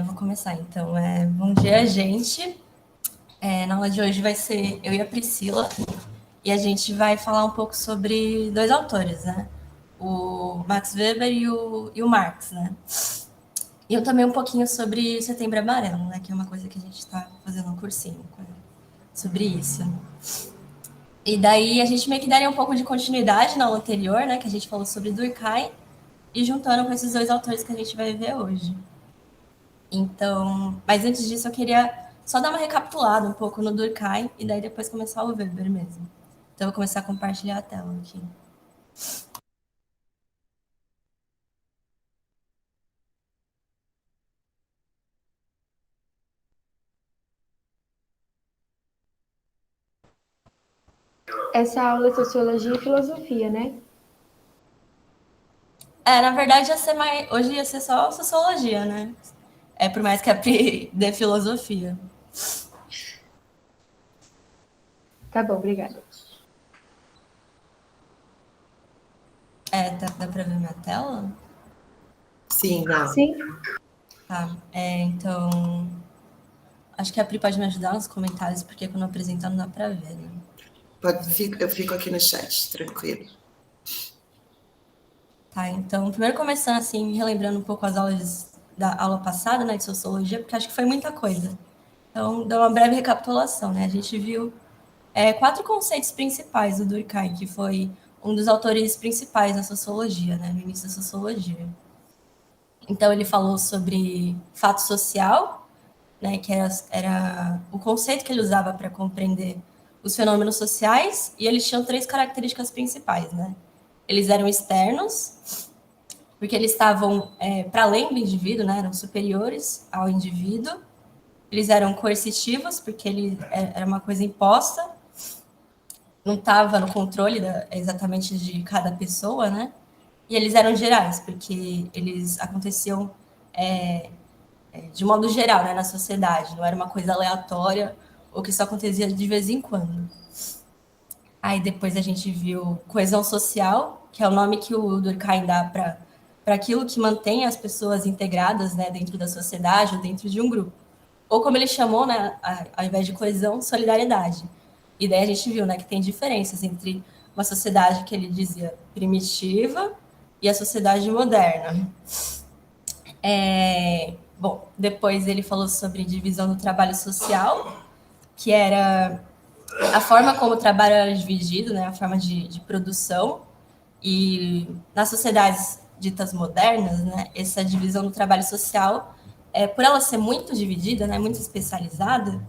Vou começar então. Bom dia, gente. Na aula de hoje vai ser eu e a Priscila, e a gente vai falar um pouco sobre dois autores, né? O Max Weber e o Marx, né? E eu também um pouquinho sobre Setembro Amarelo, né? Que é uma coisa que a gente está fazendo um cursinho sobre isso. E daí a gente meio que daria um pouco de continuidade na aula anterior, né? Que a gente falou sobre Durkheim, e juntando com esses dois autores que a gente vai ver hoje. Então, mas antes disso eu queria só dar uma recapitulada um pouco no Durkheim e daí depois começar o Weber mesmo. Então eu vou começar a compartilhar a tela aqui. Essa aula é Sociologia e Filosofia, né? Na verdade hoje ia ser só sociologia, né? Por mais que a Pri dê filosofia. Tá bom, obrigada. Dá pra ver minha tela? Sim, dá. Sim, Tá. Então, acho que a Pri pode me ajudar nos comentários, porque quando eu apresentar não dá pra ver, né? Eu fico aqui no chat, tranquilo. Tá, então, primeiro começando assim, relembrando um pouco as aulas da aula passada, né, de sociologia, porque acho que foi muita coisa. Então, dá uma breve recapitulação, né? A gente viu quatro conceitos principais do Durkheim, que foi um dos autores principais na sociologia, né, no início da sociologia. Então, ele falou sobre fato social, né, que era o conceito que ele usava para compreender os fenômenos sociais, e eles tinham três características principais, né? Eles eram externos, porque eles estavam para além do indivíduo, né, eram superiores ao indivíduo. Eles eram coercitivos, porque ele era uma coisa imposta, não estava no controle exatamente de cada pessoa, né? E eles eram gerais, porque eles aconteciam de modo geral, né, na sociedade, não era uma coisa aleatória ou que só acontecia de vez em quando. Aí depois a gente viu coesão social, que é o nome que o Durkheim dá para aquilo que mantém as pessoas integradas, né, dentro da sociedade ou dentro de um grupo. Ou como ele chamou, né, ao invés de coesão, solidariedade. E daí a gente viu, né, que tem diferenças entre uma sociedade que ele dizia primitiva e a sociedade moderna. Bom, depois ele falou sobre divisão do trabalho social, que era a forma como o trabalho era dividido, né, a forma de produção. E nas sociedades ditas modernas, né, essa divisão do trabalho social, por ela ser muito dividida, né, muito especializada,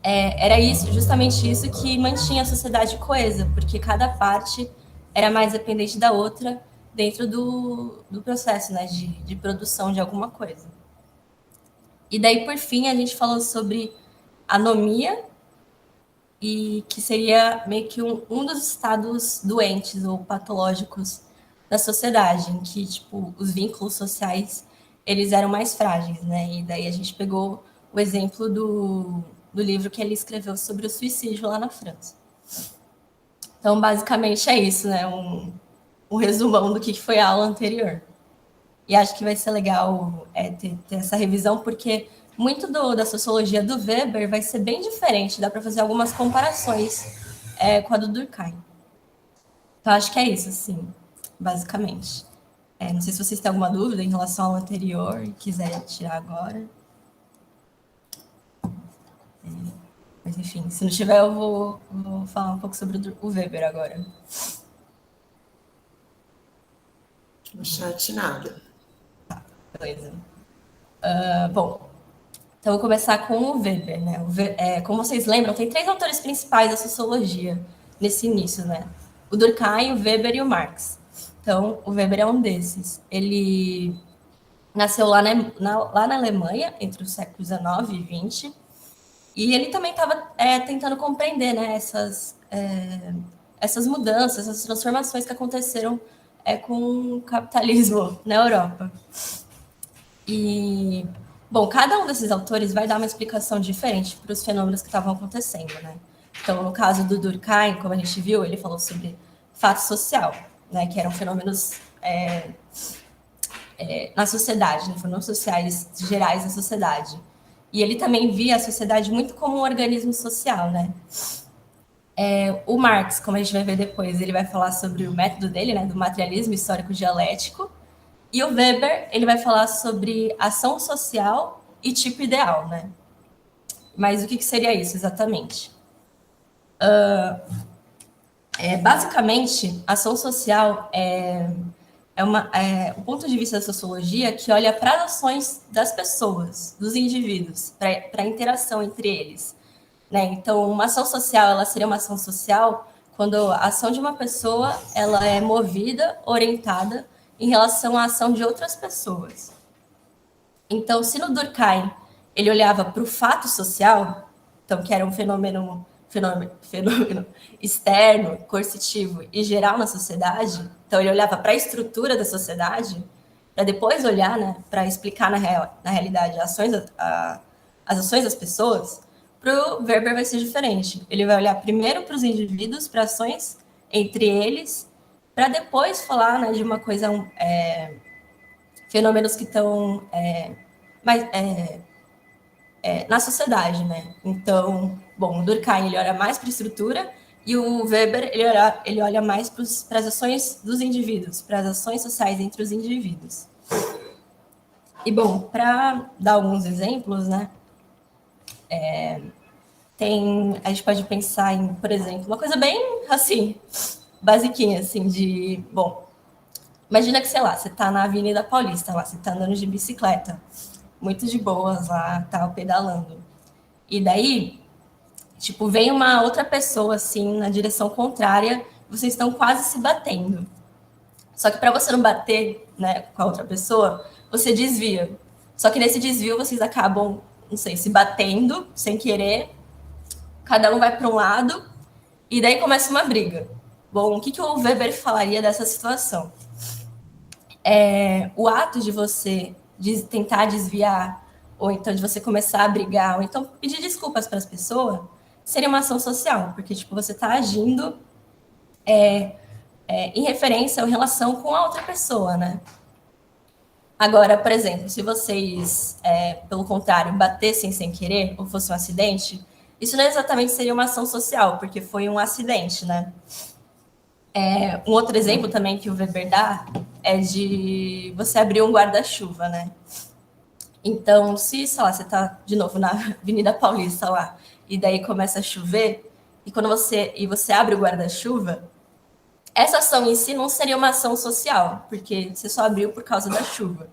era isso, justamente isso que mantinha a sociedade coesa, porque cada parte era mais dependente da outra dentro do processo, né, de produção de alguma coisa. E daí, por fim, a gente falou sobre anomia, e que seria meio que um dos estados doentes ou patológicos da sociedade, em que, tipo, os vínculos sociais, eles eram mais frágeis, né? E daí a gente pegou o exemplo do livro que ele escreveu sobre o suicídio lá na França. Então, basicamente é isso, né? Um resumão do que foi a aula anterior. E acho que vai ser legal ter essa revisão, porque muito da sociologia do Weber vai ser bem diferente, dá para fazer algumas comparações com a do Durkheim. Então, acho que é isso, assim, basicamente. Não sei se vocês têm alguma dúvida em relação ao anterior e quiserem tirar agora. Mas, enfim, se não tiver, eu vou falar um pouco sobre o Weber agora. No chat, nada. Beleza. Bom, então, vou começar com o Weber, né? Como vocês lembram, tem três autores principais da sociologia nesse início, né? O Durkheim, o Weber e o Marx. Então, o Weber é um desses. Ele nasceu lá na Alemanha, entre os séculos XIX e XX, e ele também estava tentando compreender, né, essas mudanças, essas transformações que aconteceram com o capitalismo na Europa. E, bom, cada um desses autores vai dar uma explicação diferente para os fenômenos que estavam acontecendo, né? Então, no caso do Durkheim, como a gente viu, ele falou sobre fato social, né? Que eram fenômenos na sociedade, né, fenômenos sociais gerais da sociedade. E ele também via a sociedade muito como um organismo social, né? O Marx, como a gente vai ver depois, ele vai falar sobre o método dele, né, do materialismo histórico dialético, e o Weber, ele vai falar sobre ação social e tipo ideal, né? Mas o que seria isso exatamente? Basicamente, ação social é o ponto de vista da sociologia que olha para as ações das pessoas, dos indivíduos, para a interação entre eles. Né? Então, uma ação social, ela seria uma ação social quando a ação de uma pessoa ela é movida, orientada em relação à ação de outras pessoas. Então, se no Durkheim ele olhava para o fato social, então que era um fenômeno externo, coercitivo e geral na sociedade, então ele olhava para a estrutura da sociedade, para depois olhar, né, para explicar na realidade as ações das pessoas. Para o Weber vai ser diferente. Ele vai olhar primeiro para os indivíduos, para ações entre eles, para depois falar, né, de uma coisa, fenômenos que estão na sociedade, né? Então, bom, o Durkheim ele olha mais para a estrutura e o Weber ele olha mais para as ações dos indivíduos, para as ações sociais entre os indivíduos. E bom, para dar alguns exemplos, né? A gente pode pensar em, por exemplo, uma coisa bem assim, basiquinha, assim, bom, imagina que, sei lá, você está na Avenida Paulista, lá, você está andando de bicicleta, muito de boas lá, tá pedalando. E daí, tipo, vem uma outra pessoa, assim, na direção contrária, vocês estão quase se batendo. Só que para você não bater, né, com a outra pessoa, você desvia. Só que nesse desvio vocês acabam, não sei, se batendo sem querer, cada um vai para um lado, e daí começa uma briga. Bom, o que o Weber falaria dessa situação? O ato de você tentar desviar, ou então de você começar a brigar, ou então pedir desculpas para as pessoas, seria uma ação social, porque tipo, você está agindo em referência ou em relação com a outra pessoa, né? Agora, por exemplo, se vocês, pelo contrário, batessem sem querer, ou fosse um acidente, isso não exatamente seria uma ação social, porque foi um acidente, né? Um outro exemplo também que o Weber dá é de você abrir um guarda-chuva, né? Então, se, sei lá, você está de novo na Avenida Paulista lá, e daí começa a chover, e quando você abre o guarda-chuva, essa ação em si não seria uma ação social, porque você só abriu por causa da chuva.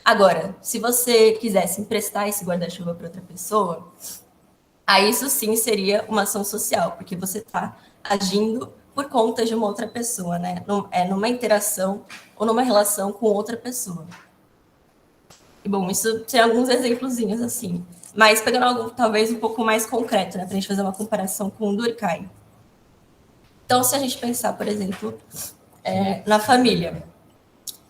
Agora, se você quisesse emprestar esse guarda-chuva para outra pessoa, aí isso sim seria uma ação social, porque você está agindo por conta de uma outra pessoa, né? Numa interação ou numa relação com outra pessoa. E, bom, isso tem alguns exemplozinhos assim, mas pegando algo talvez um pouco mais concreto, né, para a gente fazer uma comparação com o Durkheim. Então, se a gente pensar, por exemplo, na família,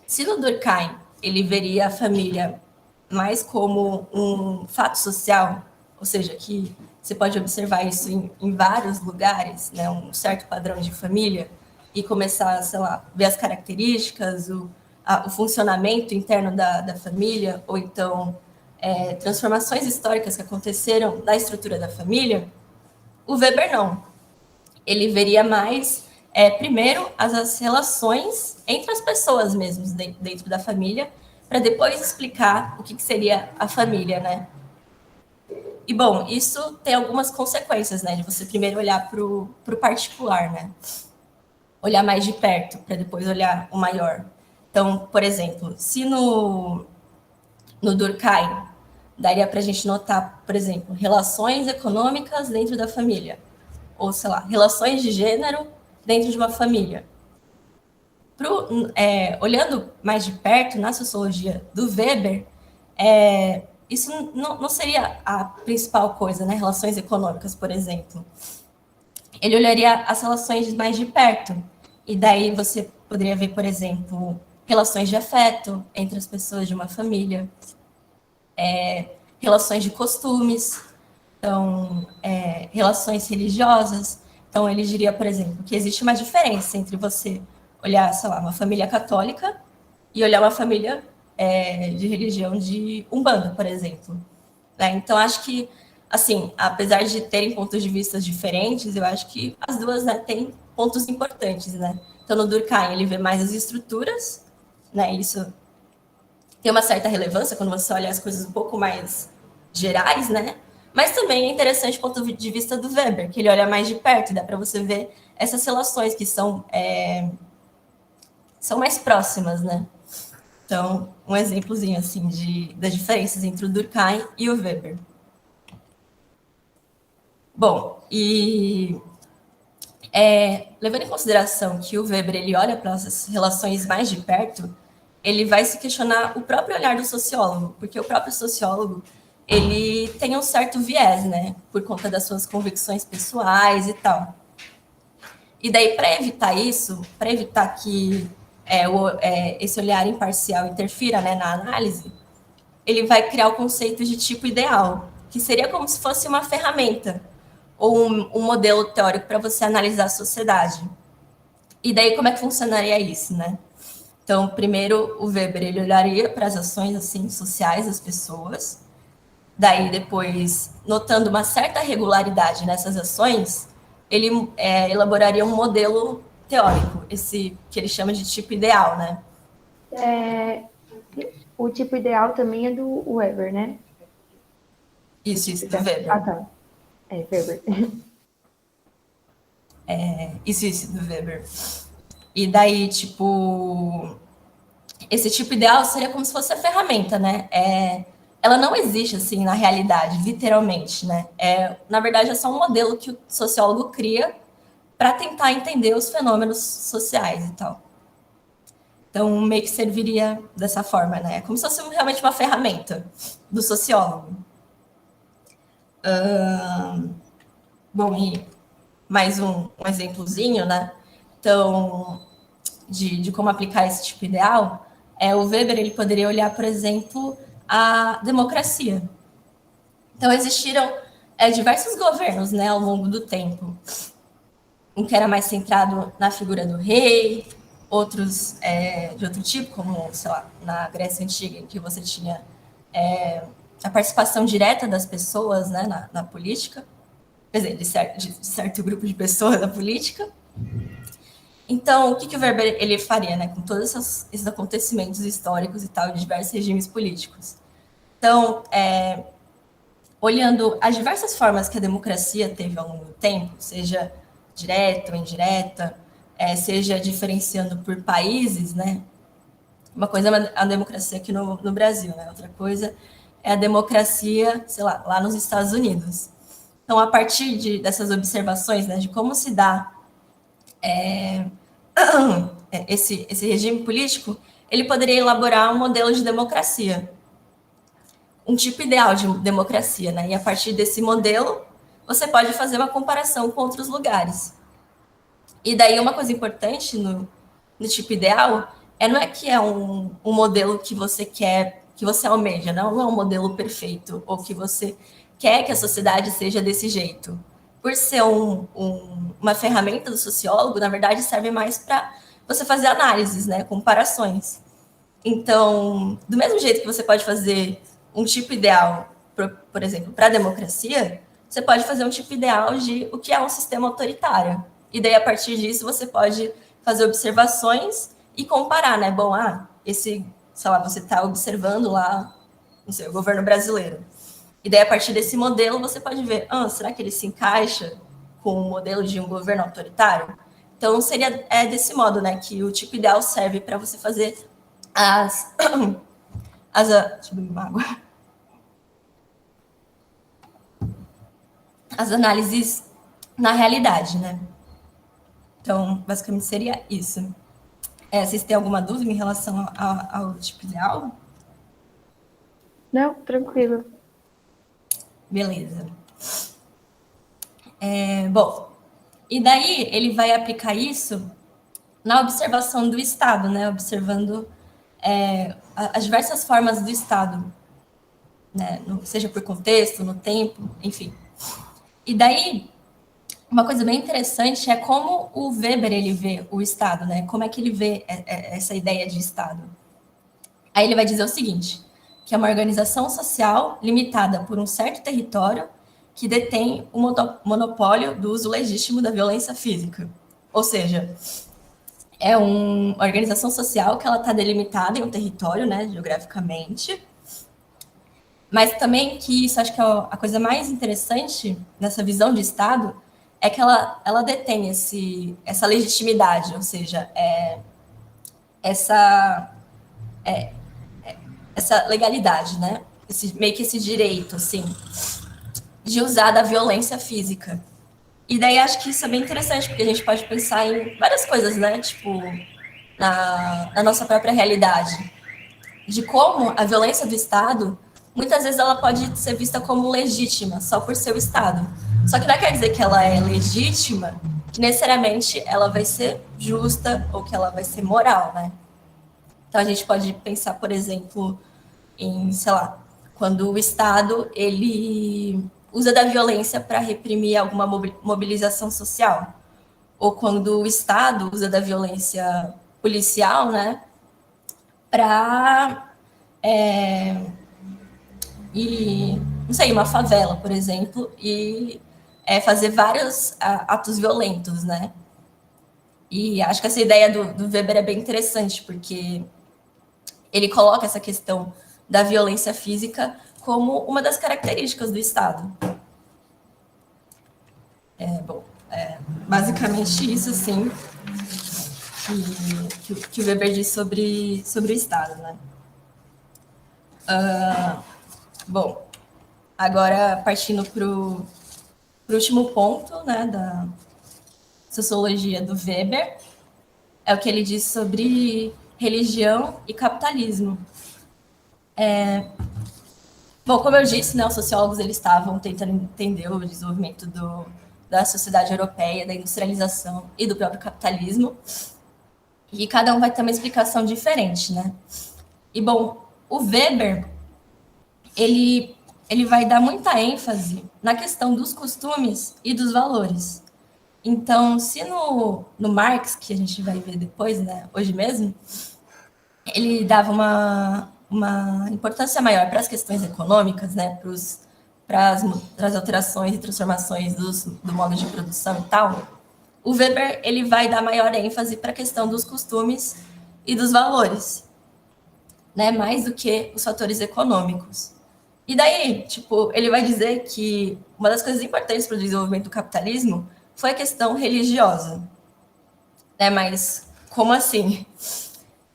se no Durkheim ele veria a família mais como um fato social, ou seja, que você pode observar isso em vários lugares, né, um certo padrão de família, e começar, sei lá, ver as características, o funcionamento interno da família, ou então transformações históricas que aconteceram na estrutura da família, o Weber não. Ele veria mais, primeiro, as relações entre as pessoas mesmo, dentro da família, para depois explicar o que seria a família, né? E, bom, isso tem algumas consequências, né? De você primeiro olhar para o particular, né? Olhar mais de perto, para depois olhar o maior. Então, por exemplo, se no Durkheim daria para a gente notar, por exemplo, relações econômicas dentro da família, ou, sei lá, relações de gênero dentro de uma família. Olhando mais de perto, na sociologia do Weber, isso não seria a principal coisa, né? Relações econômicas, por exemplo. Ele olharia as relações mais de perto. E daí você poderia ver, por exemplo, relações de afeto entre as pessoas de uma família, relações de costumes, então, relações religiosas. Então, ele diria, por exemplo, que existe uma diferença entre você olhar, sei lá, uma família católica e olhar uma família de religião de Umbanda, por exemplo. Né? Então, acho que, assim, apesar de terem pontos de vista diferentes, eu acho que as duas, né, têm pontos importantes, né? Então, no Durkheim, ele vê mais as estruturas, né? Isso tem uma certa relevância quando você olha as coisas um pouco mais gerais, né? Mas também é interessante o ponto de vista do Weber, que ele olha mais de perto, e dá para você ver essas relações que são mais próximas, né? Então, um exemplozinho, assim, das diferenças entre o Durkheim e o Weber. Bom, e levando em consideração que o Weber ele olha para essas relações mais de perto, ele vai se questionar o próprio olhar do sociólogo, porque o próprio sociólogo ele tem um certo viés, né, por conta das suas convicções pessoais e tal. E daí, para evitar isso, para evitar que esse olhar imparcial interfira, né, na análise, ele vai criar o conceito de tipo ideal, que seria como se fosse uma ferramenta ou um modelo teórico para você analisar a sociedade. E daí, como é que funcionaria isso, né? Então, primeiro, o Weber ele olharia para as ações assim sociais das pessoas. Daí, depois, notando uma certa regularidade nessas ações, ele elaboraria um modelo teórico, esse que ele chama de tipo ideal, né? O tipo ideal também é do Weber, né? Isso, do Weber. Ah, tá. Weber. Isso, do Weber. E daí, tipo, esse tipo ideal seria como se fosse a ferramenta, né? Ela não existe, assim, na realidade, literalmente, né? Na verdade, é só um modelo que o sociólogo cria para tentar entender os fenômenos sociais e tal. Então, meio que serviria dessa forma, né? É como se fosse realmente uma ferramenta do sociólogo. Bom, e mais um exemplozinho, né? Então, de como aplicar esse tipo ideal, o Weber ele poderia olhar, por exemplo, a democracia. Então, existiram diversos governos, né, ao longo do tempo. Um que era mais centrado na figura do rei, outros de outro tipo, como, sei lá, na Grécia Antiga, em que você tinha a participação direta das pessoas, né, na política, quer dizer, de certo grupo de pessoas na política. Então, o que o Weber ele faria, né, com todos esses acontecimentos históricos e tal, de diversos regimes políticos? Então, olhando as diversas formas que a democracia teve ao longo do tempo, seja direta ou indireta, seja diferenciando por países, né? Uma coisa é a democracia aqui no Brasil, né? Outra coisa é a democracia, sei lá nos Estados Unidos. Então, a partir dessas observações, né, de como se dá esse regime político, ele poderia elaborar um modelo de democracia, um tipo ideal de democracia, né? E a partir desse modelo, você pode fazer uma comparação com outros lugares. E daí uma coisa importante no tipo ideal não é que é um modelo que você quer, que você almeja, não é um modelo perfeito, ou que você quer que a sociedade seja desse jeito. Por ser uma ferramenta do sociólogo, na verdade, serve mais para você fazer análises, né, comparações. Então, do mesmo jeito que você pode fazer um tipo ideal, por exemplo, para a democracia, você pode fazer um tipo ideal de o que é um sistema autoritário. E daí, a partir disso, você pode fazer observações e comparar, né? Bom, sei lá, você está observando lá, não sei, o governo brasileiro. E daí, a partir desse modelo, você pode ver, será que ele se encaixa com o modelo de um governo autoritário? Então, seria desse modo, né, que o tipo ideal serve para você fazer deixa eu beber uma água. As análises na realidade, né? Então, basicamente seria isso. Vocês têm alguma dúvida em relação ao tipo ideal? Não, tranquilo. Beleza. Bom, e daí ele vai aplicar isso na observação do Estado, né? Observando as diversas formas do Estado, né? Seja por contexto, no tempo, enfim. E daí, uma coisa bem interessante é como o Weber ele vê o Estado, né? Como é que ele vê essa ideia de Estado? Aí ele vai dizer o seguinte, que é uma organização social limitada por um certo território que detém o monopólio do uso legítimo da violência física. Ou seja, é uma organização social que ela está delimitada em um território, né, geograficamente, mas também que isso acho que é a coisa mais interessante nessa visão de Estado é que ela detém essa legitimidade, ou seja, essa legalidade, né? Meio que esse direito, assim, de usar da violência física. E daí acho que isso é bem interessante, porque a gente pode pensar em várias coisas, né? Tipo, na nossa própria realidade. De como a violência do Estado, muitas vezes ela pode ser vista como legítima, só por ser o Estado. Só que não quer dizer que ela é legítima, que necessariamente ela vai ser justa ou que ela vai ser moral, né? Então a gente pode pensar, por exemplo, em, sei lá, quando o Estado ele usa da violência para reprimir alguma mobilização social, ou quando o Estado usa da violência policial, né, para não sei, uma favela, por exemplo, e fazer vários atos violentos, né? E acho que essa ideia do Weber é bem interessante, porque ele coloca essa questão da violência física como uma das características do Estado. Basicamente isso, sim, que o Weber diz sobre o Estado, né? Bom, agora partindo para o último ponto, né, da sociologia do Weber, é o que ele diz sobre religião e capitalismo. Bom, como eu disse, né, os sociólogos eles estavam tentando entender o desenvolvimento da sociedade europeia, da industrialização e do próprio capitalismo, e cada um vai ter uma explicação diferente, né? E, bom, o Weber, ele vai dar muita ênfase na questão dos costumes e dos valores. Então, se no Marx, que a gente vai ver depois, né, hoje mesmo, ele dava uma importância maior para as questões econômicas, né, para as alterações e transformações do modo de produção e tal, o Weber ele vai dar maior ênfase para a questão dos costumes e dos valores, né, mais do que os fatores econômicos. E daí, tipo, ele vai dizer que uma das coisas importantes para o desenvolvimento do capitalismo foi a questão religiosa, né? Mas como assim?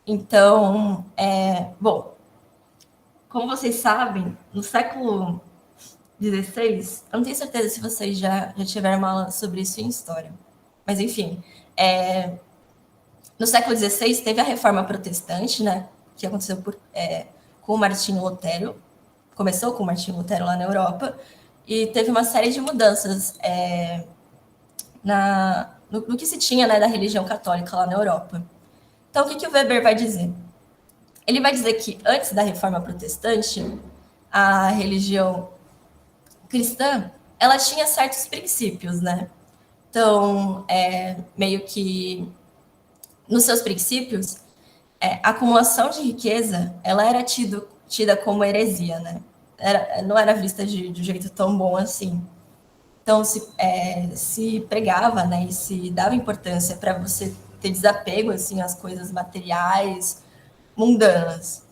Então, bom, como vocês sabem, no século XVI, eu não tenho certeza se vocês já tiveram uma aula sobre isso em história, mas enfim, no século XVI teve a Reforma Protestante, né? Que aconteceu com o Martinho Lutero, começou com o Martinho Lutero lá na Europa, e teve uma série de mudanças no que se tinha, né, da religião católica lá na Europa. Então, o que o Weber vai dizer? Ele vai dizer que antes da Reforma Protestante, a religião cristã, ela tinha certos princípios, né? Então, meio que nos seus princípios, a acumulação de riqueza, ela era tida como heresia, né? Não era vista de um jeito tão bom assim. Então, se pregava, né, e se dava importância para você ter desapego, assim, às coisas materiais, mundanas.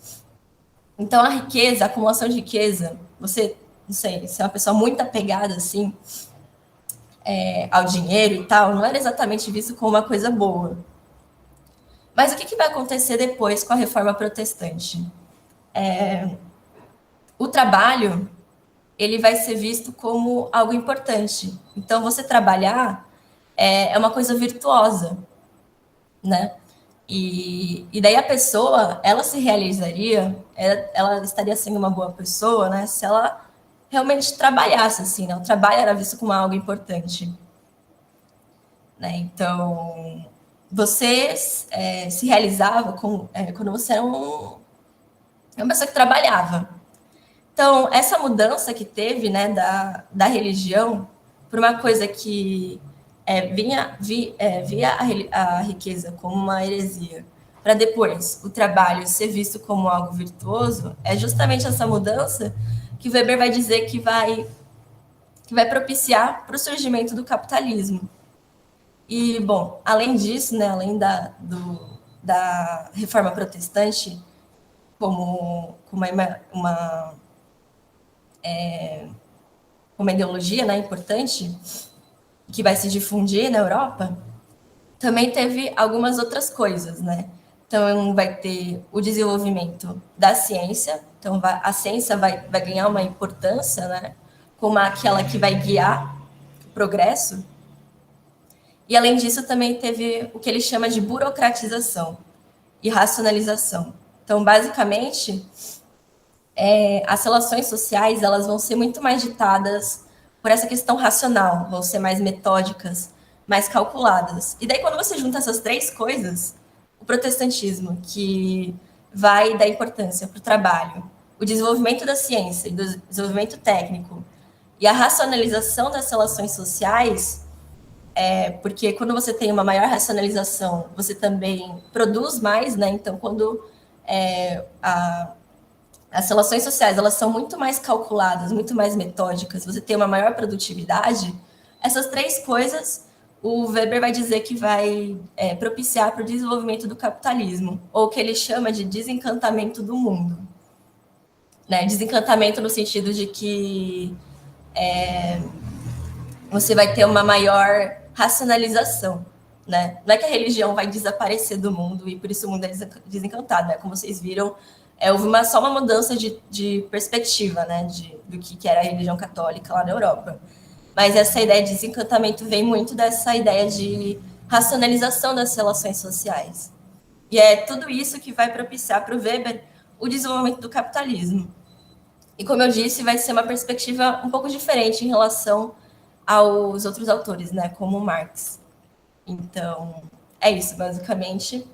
Então, a riqueza, a acumulação de riqueza, você, não sei, se é uma pessoa muito apegada, assim, ao dinheiro e tal, não era exatamente visto como uma coisa boa. Mas o que vai acontecer depois com a Reforma Protestante? O trabalho, ele vai ser visto como algo importante. Então, você trabalhar é uma coisa virtuosa, né? E daí a pessoa, ela se realizaria, ela estaria sendo uma boa pessoa, né? Se ela realmente trabalhasse, assim, né? O trabalho era visto como algo importante, né? Então, você se realizava quando você era uma pessoa que trabalhava. Então, essa mudança que teve, né, da religião por uma coisa que via a riqueza como uma heresia, para depois o trabalho ser visto como algo virtuoso, é justamente essa mudança que Weber vai dizer que vai propiciar para o surgimento do capitalismo. E, bom, além disso, né, além da reforma protestante como uma ideologia, né, importante, que vai se difundir na Europa, também teve algumas outras coisas, né? Então, vai ter o desenvolvimento da ciência, então a ciência vai ganhar uma importância, né, como aquela que vai guiar o progresso. E, além disso, também teve o que ele chama de burocratização e racionalização. Então, basicamente, as relações sociais elas vão ser muito mais ditadas por essa questão racional, vão ser mais metódicas, mais calculadas. E daí, quando você junta essas três coisas, o protestantismo, que vai dar importância para o trabalho, o desenvolvimento da ciência e do desenvolvimento técnico e a racionalização das relações sociais, porque quando você tem uma maior racionalização, você também produz mais, né? Então, quando as relações sociais elas são muito mais calculadas, muito mais metódicas, você tem uma maior produtividade, essas três coisas o Weber vai dizer que vai propiciar para o desenvolvimento do capitalismo, ou o que ele chama de desencantamento do mundo. Né? Desencantamento no sentido de que você vai ter uma maior racionalização. Né? Não é que a religião vai desaparecer do mundo e por isso o mundo é desencantado. Né? Como vocês viram, houve só uma mudança de perspectiva, né? Do que era a religião católica lá na Europa. Mas essa ideia de desencantamento vem muito dessa ideia de racionalização das relações sociais. E é tudo isso que vai propiciar para o Weber o desenvolvimento do capitalismo. E, como eu disse, vai ser uma perspectiva um pouco diferente em relação aos outros autores, né, como Marx. Então, é isso, basicamente,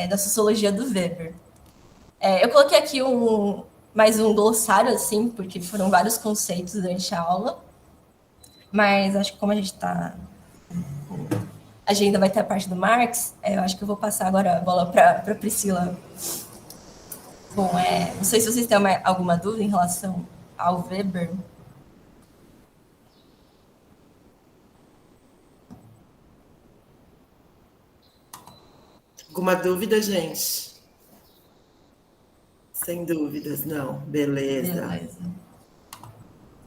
da sociologia do Weber. Eu coloquei aqui mais um glossário, assim, porque foram vários conceitos durante a aula, mas acho que como a gente está... A agenda vai ter a parte do Marx, eu acho que eu vou passar agora a bola para Priscila. Bom, não sei se vocês têm alguma dúvida em relação ao Weber. Alguma dúvida, gente? Sem dúvidas, não. Beleza.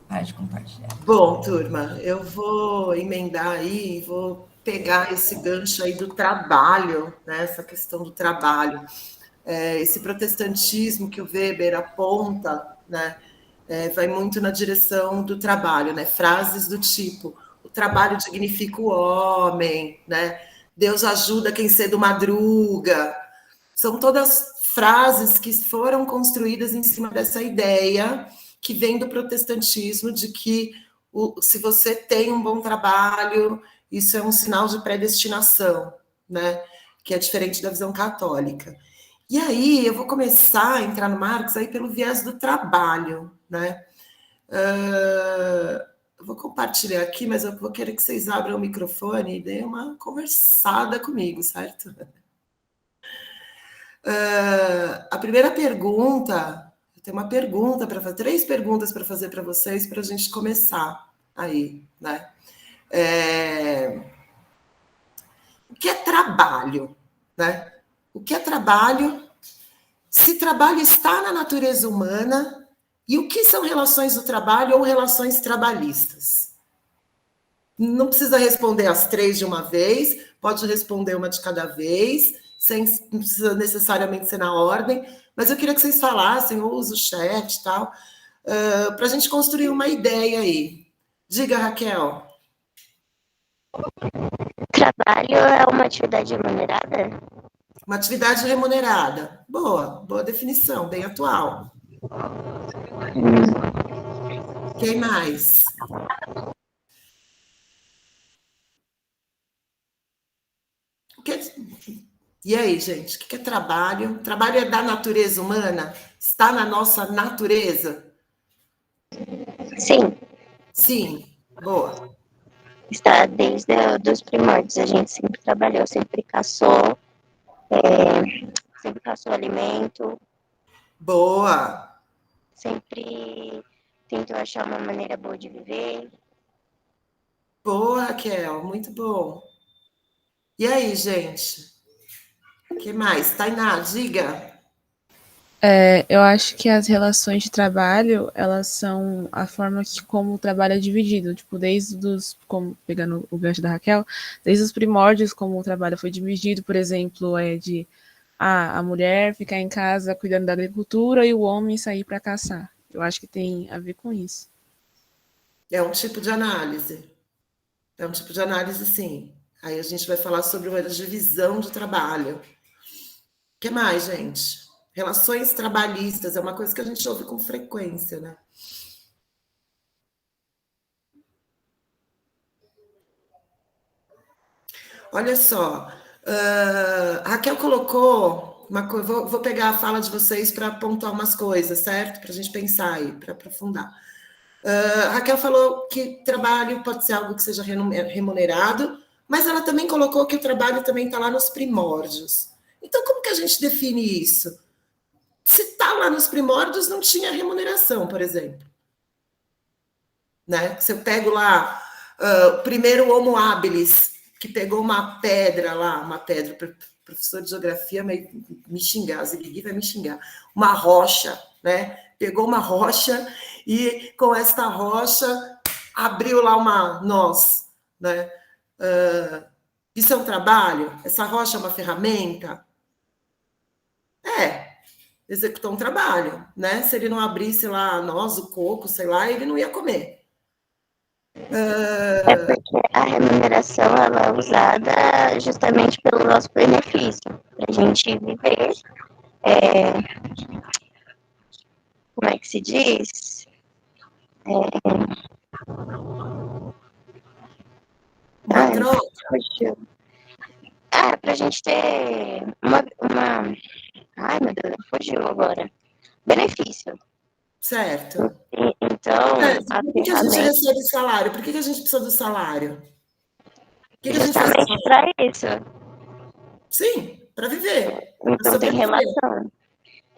Pode compartilhar. Bom, turma, eu vou emendar aí, vou pegar esse gancho aí do trabalho, né? Essa questão do trabalho. Esse protestantismo que o Weber aponta, né? Vai muito na direção do trabalho, né? Frases do tipo: o trabalho dignifica o homem, né? Deus ajuda quem cedo madruga. São todas frases que foram construídas em cima dessa ideia que vem do protestantismo de que se você tem um bom trabalho, isso é um sinal de predestinação, né? Que é diferente da visão católica. E aí eu vou começar a entrar no Marx aí pelo viés do trabalho, né? Eu vou compartilhar aqui, mas eu vou querer que vocês abram o microfone e deem uma conversada comigo, certo? A primeira pergunta, eu tenho uma pergunta para fazer, 3 perguntas para fazer para vocês, para a gente começar aí, né? O que é trabalho, né? O que é trabalho? Se trabalho está na natureza humana, e o que são relações do trabalho ou relações trabalhistas? Não precisa responder as 3 de uma vez, pode responder uma de cada vez, não precisa necessariamente ser na ordem, mas eu queria que vocês falassem, ou usa o chat e tal, para a gente construir uma ideia aí. Diga, Raquel. Trabalho é uma atividade remunerada? Uma atividade remunerada. Boa definição, bem atual. Quem mais? E aí, gente, o que é trabalho? Trabalho é da natureza humana? Está na nossa natureza? Sim. Sim, boa. Está desde os primórdios. A gente sempre trabalhou, sempre caçou Sempre faço o alimento, Boa! sempre tento achar uma maneira boa de viver. Boa, Raquel, muito bom. E aí, gente? O que mais? Tainá, diga. Eu acho que as relações de trabalho, elas são a forma que como o trabalho é dividido, tipo, como pegando o gancho da Raquel, desde os primórdios, como o trabalho foi dividido, por exemplo, a mulher ficar em casa cuidando da agricultura e o homem sair para caçar. Eu acho que tem a ver com isso. É um tipo de análise. É um tipo de análise, sim. Aí a gente vai falar sobre uma divisão de trabalho. O que mais, gente? Relações trabalhistas é uma coisa que a gente ouve com frequência, né? Olha só, a Raquel colocou uma coisa, vou pegar a fala de vocês para pontuar umas coisas, certo? Para a gente pensar aí, para aprofundar. Raquel falou que trabalho pode ser algo que seja remunerado, mas ela também colocou que o trabalho também está lá nos primórdios. Então, como que a gente define isso? Se está lá nos primórdios, não tinha remuneração, por exemplo. Né? Se eu pego lá o primeiro Homo habilis, que pegou uma pedra lá, professor de geografia vai me xingar, Ziggy vai me xingar, uma rocha, né? Pegou uma rocha e com esta rocha abriu lá uma noz, né? Isso é um trabalho? Essa rocha é uma ferramenta? Executou um trabalho, né? Se ele não abrisse lá a noz, o coco, sei lá, ele não ia comer. É porque a remuneração ela é usada justamente pelo nosso benefício, para a gente viver. Como é que se diz? Uma troca. Poxa. Para a gente ter uma. Ai, meu Deus, fugiu agora. Benefício. Certo. Então, por que a gente recebe salário? Por que a gente precisa do salário? O que a gente faz? Justamente para isso. Sim, para viver. Então tem relação.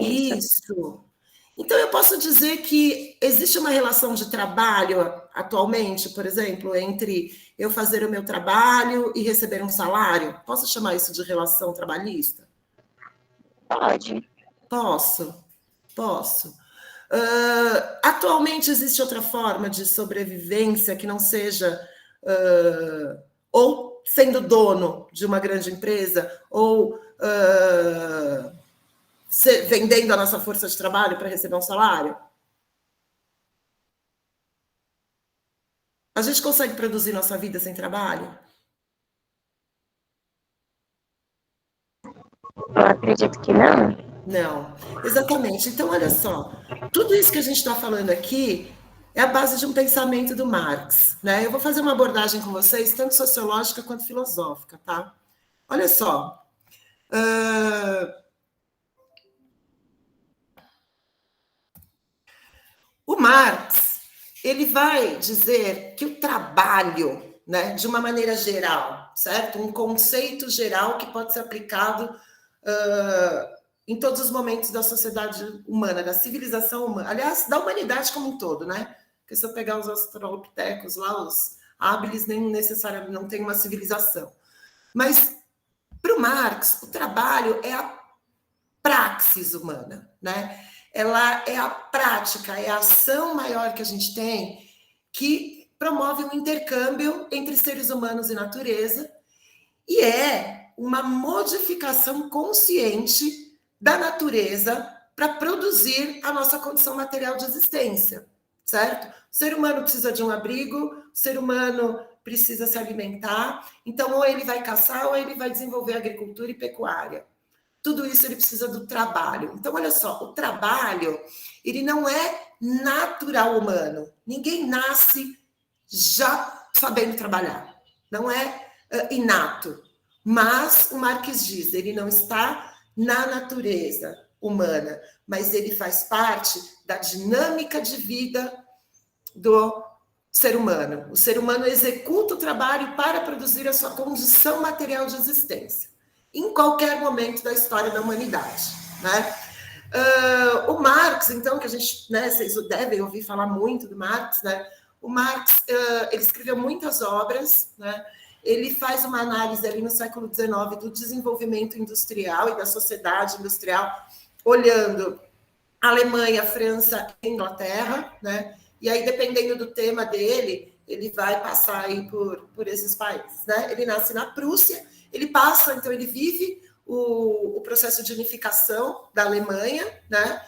Isso. Então eu posso dizer que existe uma relação de trabalho atualmente, por exemplo, entre eu fazer o meu trabalho e receber um salário? Posso chamar isso de relação trabalhista? Pode. Posso. Atualmente existe outra forma de sobrevivência que não seja ou sendo dono de uma grande empresa ou vendendo a nossa força de trabalho para receber um salário? A gente consegue produzir nossa vida sem trabalho? Eu acredito que não. Não, exatamente. Então, olha só, tudo isso que a gente está falando aqui é a base de um pensamento do Marx, né? Eu vou fazer uma abordagem com vocês, tanto sociológica quanto filosófica, tá? Olha só. O Marx, ele vai dizer que o trabalho, né, de uma maneira geral, certo? Um conceito geral que pode ser aplicado em todos os momentos da sociedade humana, da civilização humana, aliás, da humanidade como um todo, né? Porque se eu pegar os australopitecos lá, os hábiles, nem necessariamente não tem uma civilização. Mas, para o Marx, o trabalho é a praxis humana, né? Ela é a prática, é a ação maior que a gente tem que promove um intercâmbio entre seres humanos e natureza e é uma modificação consciente da natureza para produzir a nossa condição material de existência, certo? O ser humano precisa de um abrigo, o ser humano precisa se alimentar, então ou ele vai caçar ou ele vai desenvolver agricultura e pecuária. Tudo isso ele precisa do trabalho. Então, olha só, o trabalho, ele não é natural humano. Ninguém nasce já sabendo trabalhar. Não é inato. Mas o Marx diz, ele não está na natureza humana, mas ele faz parte da dinâmica de vida do ser humano. O ser humano executa o trabalho para produzir a sua condição material de existência. em qualquer momento da história da humanidade, né? O Marx, então, que a gente, né, vocês devem ouvir falar muito do Marx, né? O Marx, ele escreveu muitas obras, né? Ele faz uma análise ali no século XIX do desenvolvimento industrial e da sociedade industrial, olhando a Alemanha, a França e a Inglaterra, né? E aí, dependendo do tema dele, ele vai passar aí por esses países, né? Ele nasce na Prússia, ele passa, então ele vive o processo de unificação da Alemanha, né?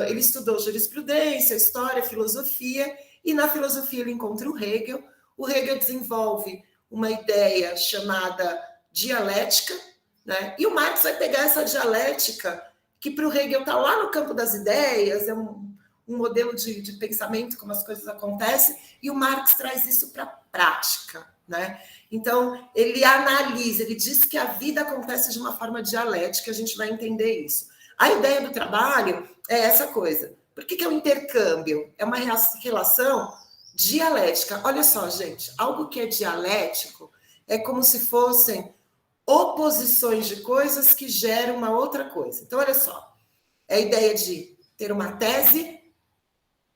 Ele estudou jurisprudência, história, filosofia, e na filosofia ele encontra o Hegel. O Hegel desenvolve uma ideia chamada dialética, né? E o Marx vai pegar essa dialética, que para o Hegel está lá no campo das ideias, é um modelo de pensamento, como as coisas acontecem, e o Marx traz isso para a prática, né? Então, ele analisa, ele diz que a vida acontece de uma forma dialética, a gente vai entender isso. A ideia do trabalho é essa coisa. Por que é um intercâmbio? É uma relação dialética. Olha só, gente, algo que é dialético é como se fossem oposições de coisas que geram uma outra coisa. Então, olha só, é a ideia de ter uma tese,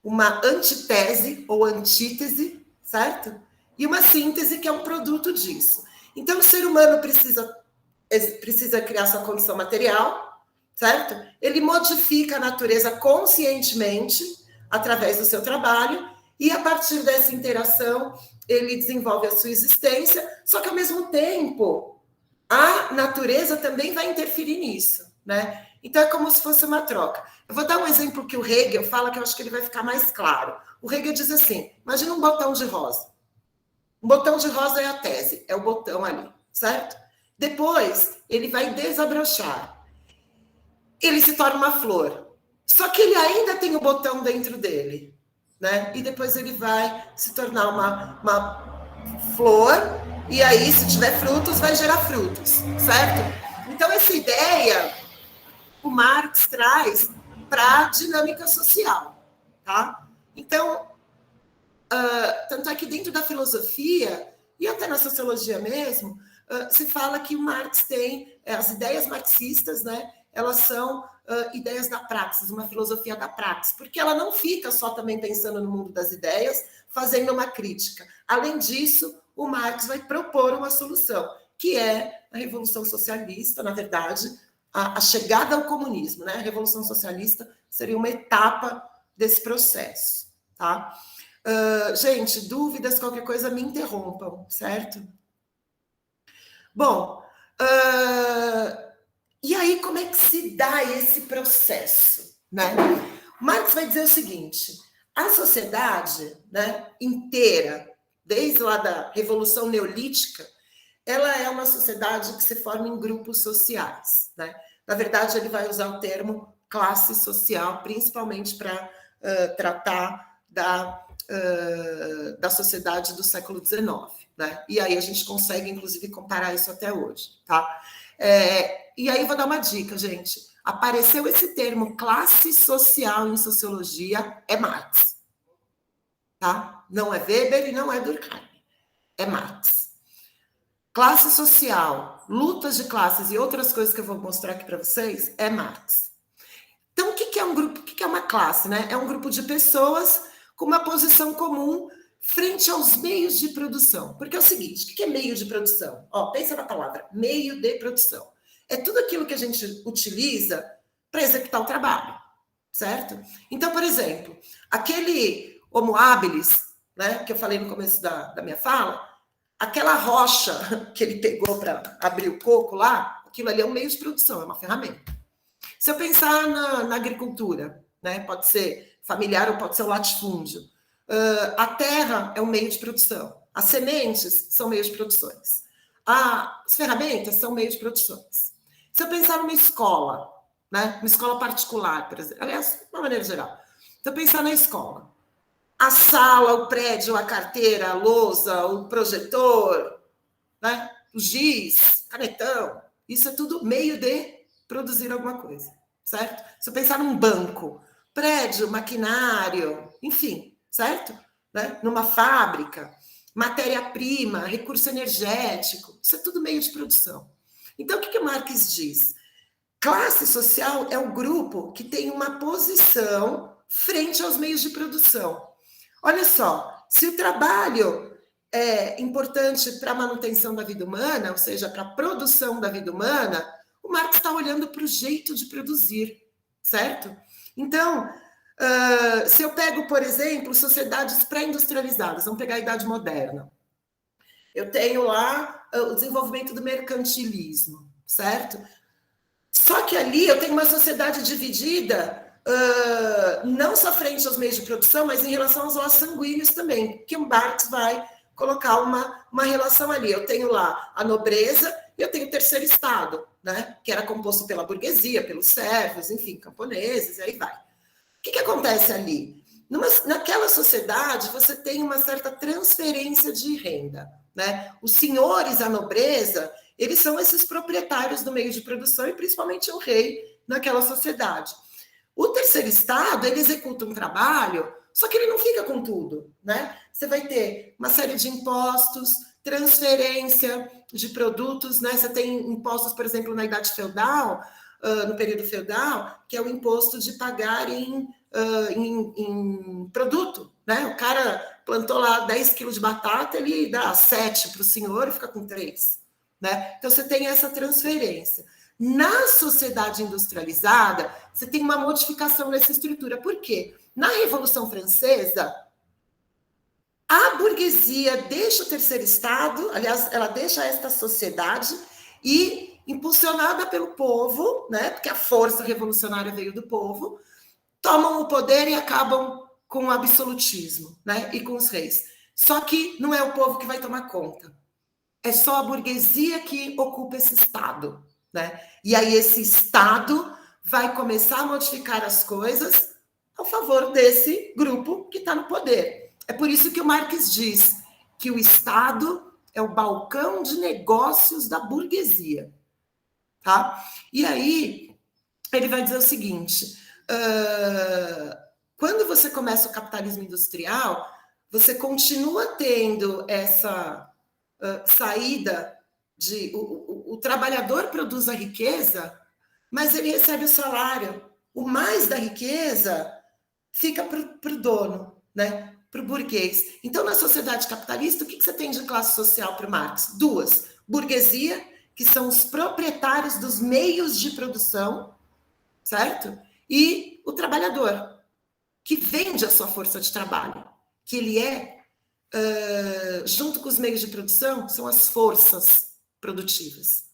uma antitese ou antítese, certo? E uma síntese que é um produto disso. Então, o ser humano precisa criar sua condição material, certo? Ele modifica a natureza conscientemente através do seu trabalho e, a partir dessa interação, ele desenvolve a sua existência, só que, ao mesmo tempo, a natureza também vai interferir nisso, né? Então, é como se fosse uma troca. Eu vou dar um exemplo que o Hegel fala, que eu acho que ele vai ficar mais claro. O Hegel diz assim, imagina um botão de rosa. Um botão de rosa é a tese, é o botão ali, certo? Depois, ele vai desabrochar. Ele se torna uma flor. Só que ele ainda tem o botão dentro dele, né? E depois ele vai se tornar uma flor, e aí, se tiver frutos, vai gerar frutos, certo? Então, essa ideia, o Marx traz para a dinâmica social, tá? Então, tanto é que dentro da filosofia, e até na sociologia mesmo, se fala que o Marx tem, as ideias marxistas, né? Elas são ideias da praxis, uma filosofia da praxis, porque ela não fica só também pensando no mundo das ideias, fazendo uma crítica. Além disso, o Marx vai propor uma solução, que é a Revolução Socialista, na verdade, a chegada ao comunismo, né? A Revolução Socialista seria uma etapa desse processo, tá? Gente, dúvidas, qualquer coisa, me interrompam, certo? Bom, e aí como é que se dá esse processo, né? Marx vai dizer o seguinte, a sociedade, né, inteira, desde lá da Revolução Neolítica, ela é uma sociedade que se forma em grupos sociais, né? Na verdade, ele vai usar o termo classe social, principalmente para tratar da sociedade do século XIX, né? E aí a gente consegue, inclusive, comparar isso até hoje, tá? E aí vou dar uma dica, gente. Apareceu esse termo classe social em sociologia, é Marx, tá? Não é Weber e não é Durkheim, é Marx. Classe social, lutas de classes e outras coisas que eu vou mostrar aqui para vocês, é Marx. Então, o que é um grupo? O que é uma classe, né? É um grupo de pessoas com uma posição comum frente aos meios de produção. Porque é o seguinte, o que é meio de produção? Pensa na palavra, meio de produção. É tudo aquilo que a gente utiliza para executar o trabalho, certo? Então, por exemplo, aquele homo habilis, né, que eu falei no começo da minha fala, aquela rocha que ele pegou para abrir o coco lá, aquilo ali é um meio de produção, é uma ferramenta. Se eu pensar na agricultura, né, pode ser familiar ou pode ser o latifúndio, a terra é um meio de produção, as sementes são meios de produções, as ferramentas são meios de produções. Se eu pensar numa escola, né, uma escola particular, por exemplo, aliás, de uma maneira geral, se eu pensar na escola, a sala, o prédio, a carteira, a lousa, o projetor, né, o giz, canetão, isso é tudo meio de produzir alguma coisa, certo? Se eu pensar num banco, prédio, maquinário, enfim, certo? Né? Numa fábrica, matéria-prima, recurso energético, isso é tudo meio de produção. Então, o que o Marx diz? Classe social é o grupo que tem uma posição frente aos meios de produção. Olha só, se o trabalho é importante para a manutenção da vida humana, ou seja, para a produção da vida humana, o Marx está olhando para o jeito de produzir, certo? Então, se eu pego, por exemplo, sociedades pré-industrializadas, vamos pegar a Idade Moderna, eu tenho lá o desenvolvimento do mercantilismo, certo? Só que ali eu tenho uma sociedade dividida, não só frente aos meios de produção, mas em relação aos laços sanguíneos também, que o Marx vai colocar uma relação ali. Eu tenho lá a nobreza e eu tenho o terceiro estado, né? Que era composto pela burguesia, pelos servos, enfim, camponeses, e aí vai. O que acontece ali? Naquela sociedade, você tem uma certa transferência de renda, né? Os senhores, a nobreza, eles são esses proprietários do meio de produção e principalmente o rei naquela sociedade. O terceiro estado, ele executa um trabalho, só que ele não fica com tudo, né? Você vai ter uma série de impostos, transferência de produtos, né? Você tem impostos, por exemplo, na idade feudal, no período feudal, que é o imposto de pagar em produto, né? O cara plantou lá 10 quilos de batata, ele dá 7 para o senhor e fica com 3, né? Então, você tem essa transferência. Na sociedade industrializada, você tem uma modificação nessa estrutura. Por quê? Na Revolução Francesa, a burguesia deixa o terceiro estado, aliás, ela deixa esta sociedade e, impulsionada pelo povo, né, porque a força revolucionária veio do povo, tomam o poder e acabam com o absolutismo, né, e com os reis. Só que não é o povo que vai tomar conta. É só a burguesia que ocupa esse estado, né? E aí esse estado vai começar a modificar as coisas ao favor desse grupo que está no poder. É por isso que o Marx diz que o Estado é o balcão de negócios da burguesia, tá? E aí ele vai dizer o seguinte: quando você começa o capitalismo industrial, você continua tendo essa saída de o trabalhador produz a riqueza, mas ele recebe o salário. O mais da riqueza fica para o dono, né? Para o burguês. Então, na sociedade capitalista, o que você tem de classe social para o Marx? Duas. Burguesia, que são os proprietários dos meios de produção, certo? E o trabalhador, que vende a sua força de trabalho, que ele junto com os meios de produção, são as forças produtivas.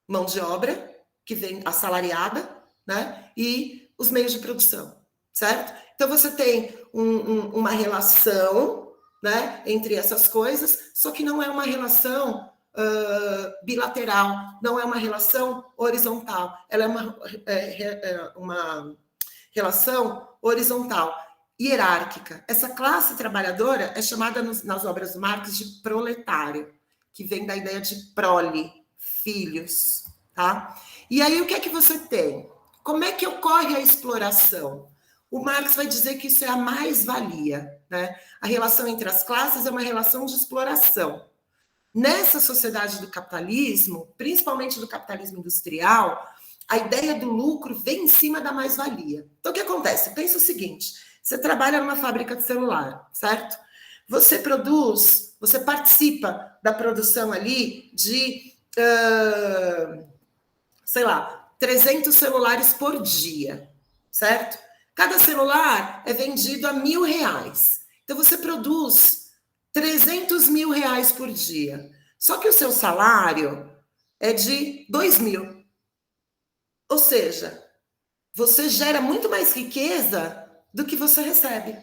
Mão de obra, que vem assalariada, né? E os meios de produção, certo? Então, você tem uma relação, né, entre essas coisas, só que não é uma relação bilateral, não é uma relação horizontal, ela é uma relação horizontal, hierárquica. Essa classe trabalhadora é chamada nas obras do Marx de proletário, que vem da ideia de prole, filhos, tá? E aí, o que é que você tem? Como é que ocorre a exploração? O Marx vai dizer que isso é a mais-valia, né? A relação entre as classes é uma relação de exploração. Nessa sociedade do capitalismo, principalmente do capitalismo industrial, a ideia do lucro vem em cima da mais-valia. Então, o que acontece? Pensa o seguinte: você trabalha numa fábrica de celular, certo? Você produz, você participa da produção ali de, 300 celulares por dia, certo? Cada celular é vendido a R$1.000. Então, você produz R$300.000 por dia. Só que o seu salário é de R$2.000. Ou seja, você gera muito mais riqueza do que você recebe.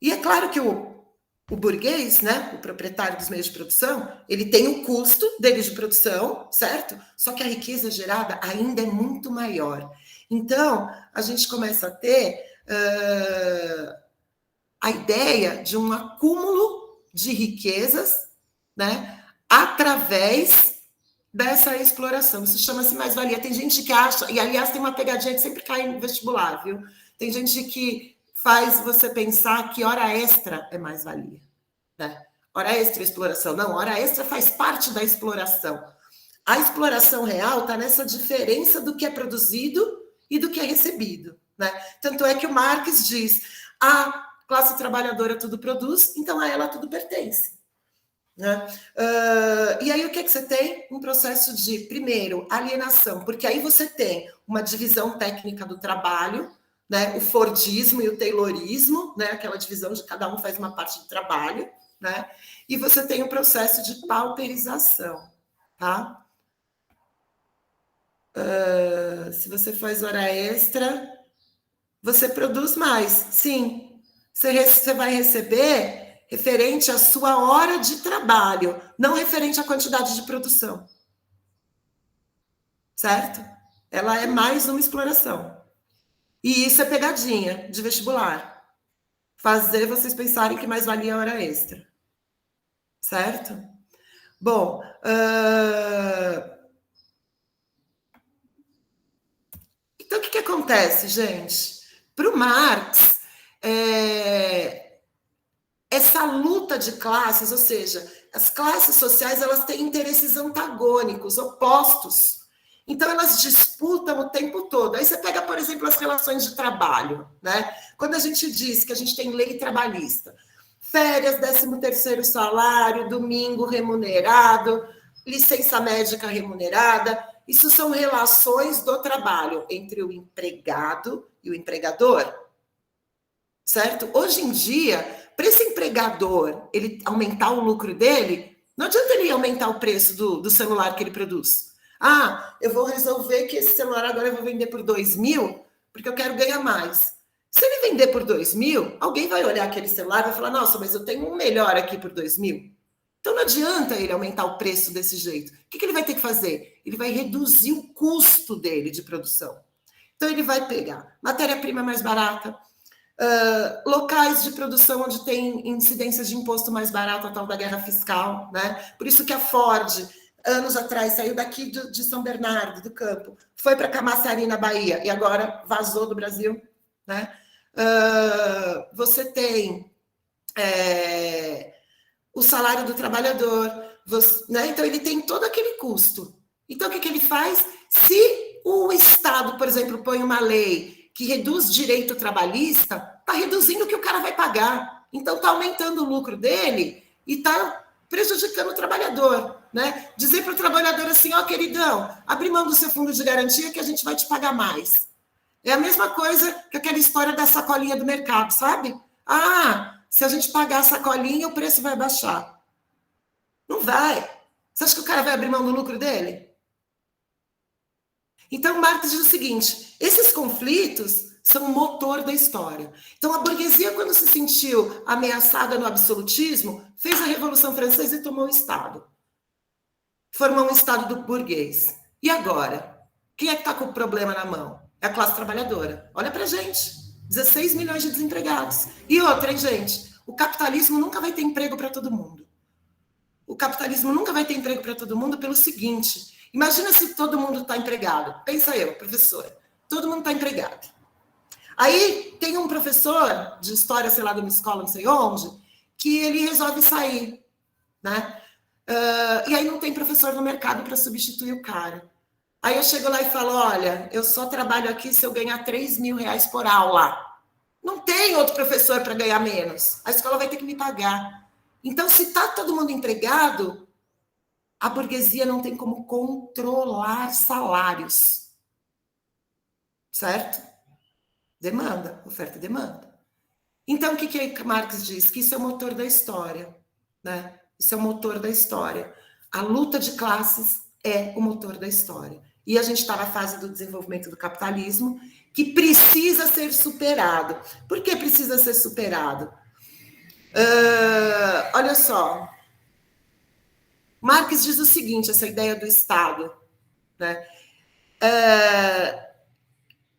E é claro que o burguês, né, o proprietário dos meios de produção, ele tem o custo dele de produção, certo? Só que a riqueza gerada ainda é muito maior. Então, a gente começa a ter a ideia de um acúmulo de riquezas, né, através dessa exploração. Isso chama-se mais-valia. Tem gente que acha, e aliás tem uma pegadinha que sempre cai no vestibular, viu? Tem gente que faz você pensar que hora extra é mais-valia, né? Hora extra é exploração. Não, hora extra faz parte da exploração. A exploração real está nessa diferença do que é produzido e do que é recebido, né? Tanto é que o Marx diz, a classe trabalhadora tudo produz, então a ela tudo pertence. Né? E aí o que você tem? Um processo de, primeiro, alienação, porque aí você tem uma divisão técnica do trabalho, né? O Fordismo e o Taylorismo, né? Aquela divisão de cada um faz uma parte do trabalho, né? E você tem um processo de pauperização, tá? Se você faz hora extra, você produz mais, sim. Você vai receber referente à sua hora de trabalho, não referente à quantidade de produção. Certo? Ela é mais uma exploração. E isso é pegadinha de vestibular. Fazer vocês pensarem que mais valia a hora extra. Certo? Bom, então o que acontece, gente? Para o Marx, essa luta de classes, ou seja, as classes sociais, elas têm interesses antagônicos, opostos. Então, elas disputam o tempo todo. Aí você pega, por exemplo, as relações de trabalho, né? Quando a gente diz que a gente tem lei trabalhista, férias, 13º salário, domingo remunerado, licença médica remunerada, isso são relações do trabalho entre o empregado e o empregador. Certo? Hoje em dia, para esse empregador ele aumentar o lucro dele, não adianta ele aumentar o preço do celular que ele produz. Ah, eu vou resolver que esse celular agora eu vou vender por 2.000, porque eu quero ganhar mais. Se ele vender por 2.000, alguém vai olhar aquele celular e vai falar, nossa, mas eu tenho um melhor aqui por 2.000. Então não adianta ele aumentar o preço desse jeito. O que ele vai ter que fazer? Ele vai reduzir o custo dele de produção. Então ele vai pegar matéria-prima mais barata, locais de produção onde tem incidências de imposto mais barato, a tal da guerra fiscal, né? Por isso que a Ford, anos atrás, saiu daqui de São Bernardo do Campo, foi para Camaçari, na Bahia, e agora vazou do Brasil, né? Você tem o salário do trabalhador, né? Então ele tem todo aquele custo. Então o que ele faz? Se o Estado, por exemplo, põe uma lei que reduz direito trabalhista, está reduzindo o que o cara vai pagar. Então, está aumentando o lucro dele e está prejudicando o trabalhador. Né? Dizer para o trabalhador assim, ó, queridão, abre mão do seu fundo de garantia que a gente vai te pagar mais. É a mesma coisa que aquela história da sacolinha do mercado, sabe? Ah, se a gente pagar a sacolinha, o preço vai baixar. Não vai. Você acha que o cara vai abrir mão do lucro dele? Então, Marx diz o seguinte, esses conflitos são o motor da história. Então, a burguesia, quando se sentiu ameaçada no absolutismo, fez a Revolução Francesa e tomou o Estado. Formou um Estado do burguês. E agora? Quem é que está com o problema na mão? É a classe trabalhadora. Olha para a gente, 16 milhões de desempregados. E outra, hein, gente? O capitalismo nunca vai ter emprego para todo mundo. O capitalismo nunca vai ter emprego para todo mundo pelo seguinte... Imagina se todo mundo está empregado. Pensa eu, professora. Todo mundo está empregado. Aí tem um professor de história, sei lá, de uma escola, não sei onde, que ele resolve sair. Né? E aí não tem professor no mercado para substituir o cara. Aí eu chego lá e falo, olha, eu só trabalho aqui se eu ganhar 3.000 reais por aula. Não tem outro professor para ganhar menos. A escola vai ter que me pagar. Então, se está todo mundo empregado... A burguesia não tem como controlar salários. Certo? Demanda, oferta e demanda. Então, o que Marx diz? Que isso é o motor da história. Né? Isso é o motor da história. A luta de classes é o motor da história. E a gente está na fase do desenvolvimento do capitalismo, que precisa ser superado. Por que precisa ser superado? Olha só. Marx diz o seguinte, essa ideia do Estado. Né?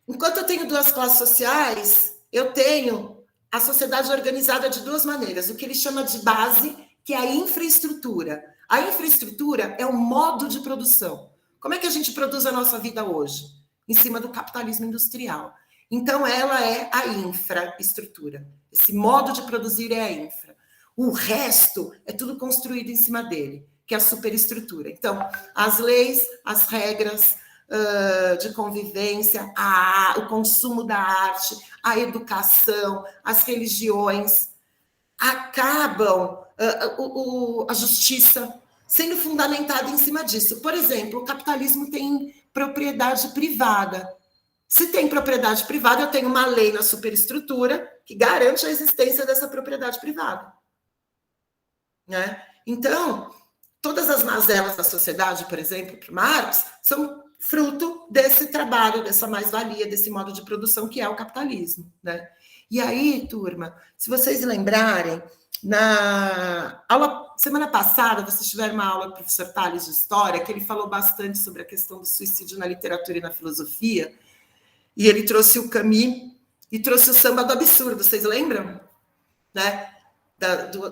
Enquanto eu tenho duas classes sociais, eu tenho a sociedade organizada de duas maneiras. O que ele chama de base, que é a infraestrutura. A infraestrutura é o modo de produção. Como é que a gente produz a nossa vida hoje? Em cima do capitalismo industrial. Então, ela é a infraestrutura. Esse modo de produzir é a infra. O resto é tudo construído em cima dele. que é a superestrutura. Então, as leis, as regras de convivência, o consumo da arte, a educação, as religiões, acabam, a justiça sendo fundamentada em cima disso. Por exemplo, o capitalismo tem propriedade privada. Se tem propriedade privada, eu tenho uma lei na superestrutura que garante a existência dessa propriedade privada. Né? Então, todas as mazelas da sociedade, por exemplo, para Marx, são fruto desse trabalho, dessa mais-valia, desse modo de produção que é o capitalismo. Né? E aí, turma, se vocês lembrarem, na aula, semana passada, vocês tiveram uma aula do professor Tales de História, que ele falou bastante sobre a questão do suicídio na literatura e na filosofia, e ele trouxe o Camus e trouxe o samba do absurdo, vocês lembram? Né?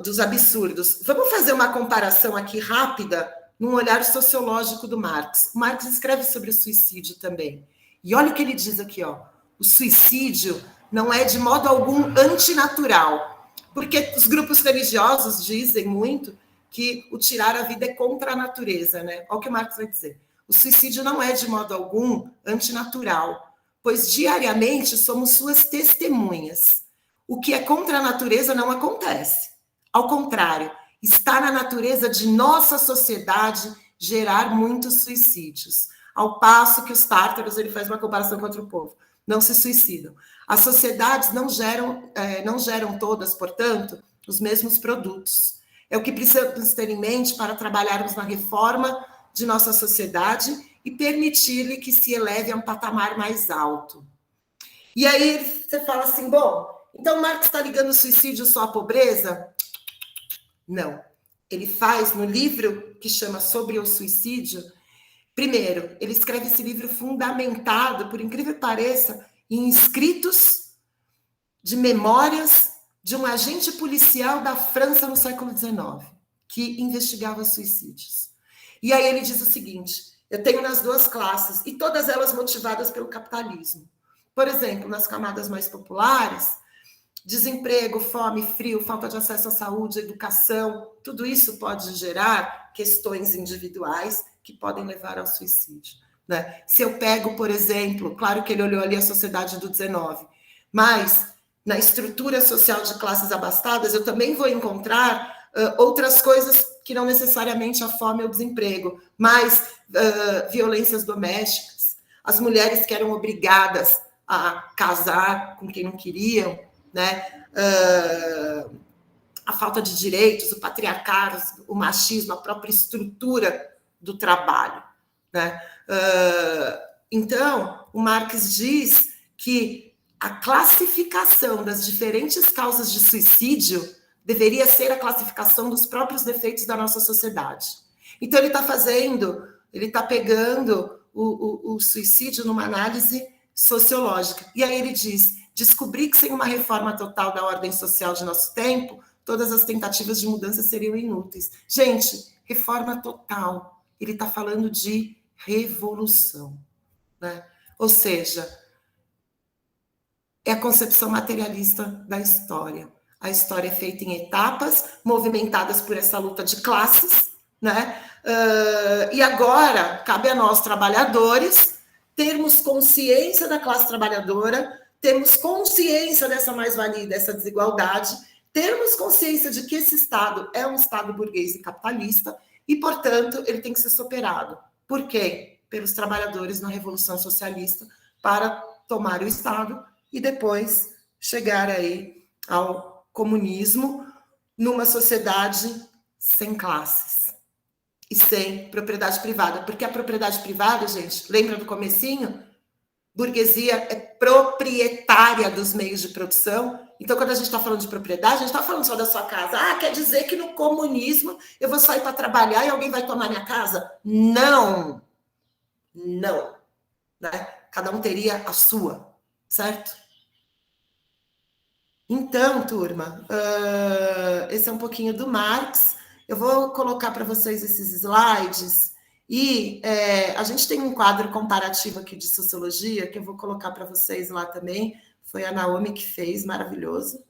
Dos absurdos. Vamos fazer uma comparação aqui rápida, num olhar sociológico do Marx. O Marx escreve sobre o suicídio também. E olha o que ele diz aqui, ó. O suicídio não é de modo algum antinatural, porque os grupos religiosos dizem muito que o tirar a vida é contra a natureza, né? Olha o que o Marx vai dizer. O suicídio não é de modo algum antinatural, pois diariamente somos suas testemunhas. O que é contra a natureza não acontece. Ao contrário, está na natureza de nossa sociedade gerar muitos suicídios. Ao passo que os tártaros, ele faz uma comparação com outro povo, não se suicidam. As sociedades não geram todas, portanto, os mesmos produtos. É o que precisamos ter em mente para trabalharmos na reforma de nossa sociedade e permitir-lhe que se eleve a um patamar mais alto. E aí você fala assim, bom, então Marx está ligando o suicídio só à pobreza? Não. Ele faz no livro que chama Sobre o Suicídio, primeiro, ele escreve esse livro fundamentado, por incrível que pareça, em escritos de memórias de um agente policial da França no século XIX, que investigava suicídios. E aí ele diz o seguinte, eu tenho nas duas classes, e todas elas motivadas pelo capitalismo. Por exemplo, nas camadas mais populares, desemprego, fome, frio, falta de acesso à saúde, educação, tudo isso pode gerar questões individuais que podem levar ao suicídio. Né? Se eu pego, por exemplo, claro que ele olhou ali a sociedade do 19, mas na estrutura social de classes abastadas, eu também vou encontrar outras coisas que não necessariamente a fome ou o desemprego, mas violências domésticas, as mulheres que eram obrigadas a casar com quem não queriam, né? A falta de direitos, o patriarcado, o machismo, a própria estrutura do trabalho. Né? Então, o Marx diz que a classificação das diferentes causas de suicídio deveria ser a classificação dos próprios defeitos da nossa sociedade. Então, ele está pegando o suicídio numa análise sociológica. E aí ele diz, descobri que sem uma reforma total da ordem social de nosso tempo, todas as tentativas de mudança seriam inúteis. Gente, reforma total. Ele está falando de revolução. Né? Ou seja, é a concepção materialista da história. A história é feita em etapas, movimentadas por essa luta de classes, né? E agora, cabe a nós, trabalhadores, termos consciência da classe trabalhadora, termos consciência dessa mais-valia, dessa desigualdade, termos consciência de que esse Estado é um Estado burguês e capitalista e, portanto, ele tem que ser superado. Por quê? Pelos trabalhadores na Revolução Socialista para tomar o Estado e depois chegar aí ao comunismo numa sociedade sem classes e sem propriedade privada. Porque a propriedade privada, gente, lembra do comecinho? Burguesia é proprietária dos meios de produção. Então, quando a gente está falando de propriedade, a gente está falando só da sua casa. Ah, quer dizer que no comunismo eu vou sair para trabalhar e alguém vai tomar minha casa? Não. Não. Né? Cada um teria a sua, certo? Então, turma, esse é um pouquinho do Marx. Eu vou colocar para vocês esses slides e a gente tem um quadro comparativo aqui de sociologia que eu vou colocar para vocês lá também. Foi a Naomi que fez, maravilhoso.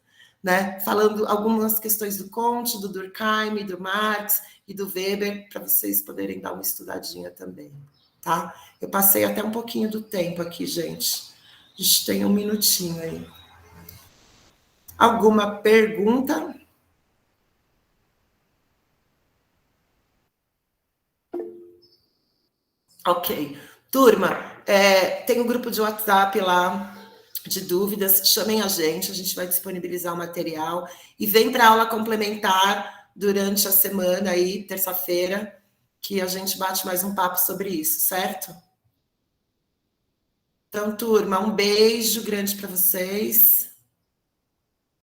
né? Falando algumas questões do Comte, do Durkheim, do Marx e do Weber, para vocês poderem dar uma estudadinha também, tá? Eu passei até um pouquinho do tempo aqui, gente. A gente tem um minutinho aí. Alguma pergunta? Ok. Turma, tem um grupo de WhatsApp lá de dúvidas, chamem a gente vai disponibilizar o material e vem para a aula complementar durante a semana aí, terça-feira, que a gente bate mais um papo sobre isso, certo? Então, turma, um beijo grande para vocês.